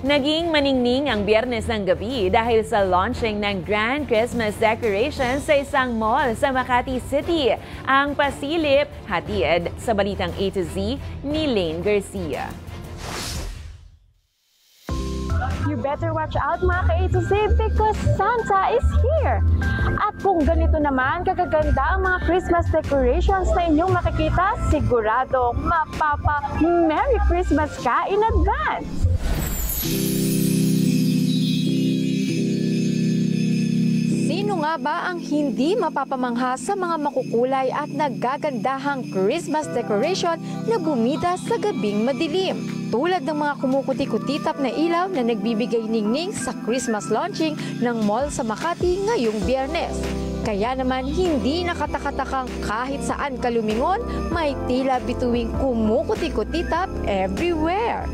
Naging maningning ang Biyernes ng gabi dahil sa launching ng Grand Christmas decorations sa isang mall sa Makati City. Ang pasilip, hatid sa Balitang A to Z ni Lane Garcia. You better watch out mga ka-A to Z because Santa is here! At kung ganito naman kagaganda ang mga Christmas decorations na inyong makikita, sigurado mapapa-Merry Christmas ka in advance! Sino nga ba ang hindi mapapamangha sa mga makukulay at nagagandahang Christmas decoration na bumida sa gabing madilim? Tulad ng mga kumukuti-kutitap na ilaw na nagbibigay ningning sa Christmas launching ng mall sa Makati ngayong Biyernes. Kaya naman hindi nakatakatakang kahit saan ka lumingon, may tila bituing kumukuti-kutitap everywhere.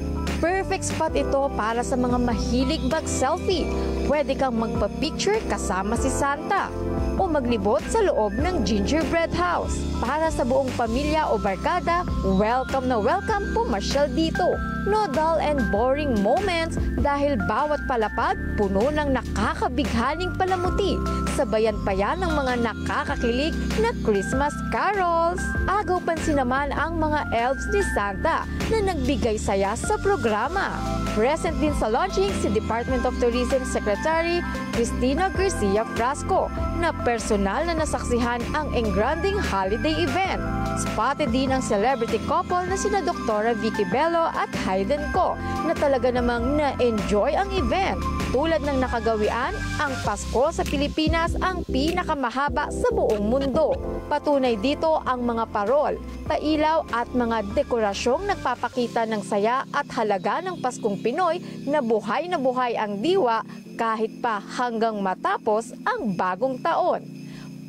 Perfect spot ito para sa mga mahilig mag-selfie. Pwede kang magpa-picture kasama si Santa o maglibot sa loob ng gingerbread house. Para sa buong pamilya o barkada, welcome na welcome pumasyal dito. No dull and boring moments dahil bawat palapag puno ng nakakabighaning palamuti. Sabayan pa yan ng mga nakakakilig na Christmas carols. Agaw pansin naman ang mga elves ni Santa na nagbigay saya sa programa. Present din sa launching si Department of Tourism Secretary Cristina Garcia Frasco na personal na nasaksihan ang engranding holiday event. Spotted din ang celebrity couple na sina Dr. Vicky Bello at Hayden Co na talaga namang na-enjoy ang event. Tulad ng nakagawian, ang Pasko sa Pilipinas ang pinakamahaba sa buong mundo. Patunay dito ang mga parol, pailaw at mga dekorasyong nagpapakita ng saya at halaga ng Paskong Pinoy na buhay ang diwa kahit pa hanggang matapos ang bagong taon.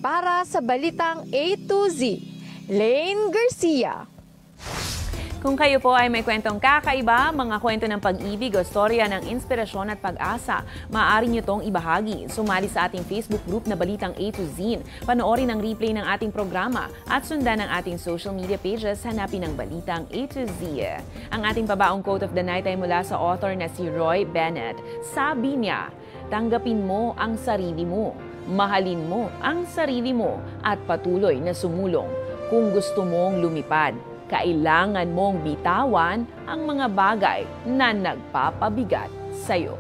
Para sa Balitang A to Z, Lane Garcia. Kung kayo po ay may kwentong kakaiba, mga kwento ng pag-ibig o storya ng inspirasyon at pag-asa, maaari nyo tong ibahagi. Sumali sa ating Facebook group na Balitang A to Z. Panoorin ang replay ng ating programa at sundan ang ating social media pages, hanapin ang Balitang A to Z. Ang ating pabaong quote of the night ay mula sa author na si Roy Bennett. Sabi niya, tanggapin mo ang sarili mo, mahalin mo ang sarili mo at patuloy na sumulong. Kung gusto mong lumipad, kailangan mong bitawan ang mga bagay na nagpapabigat sa'yo.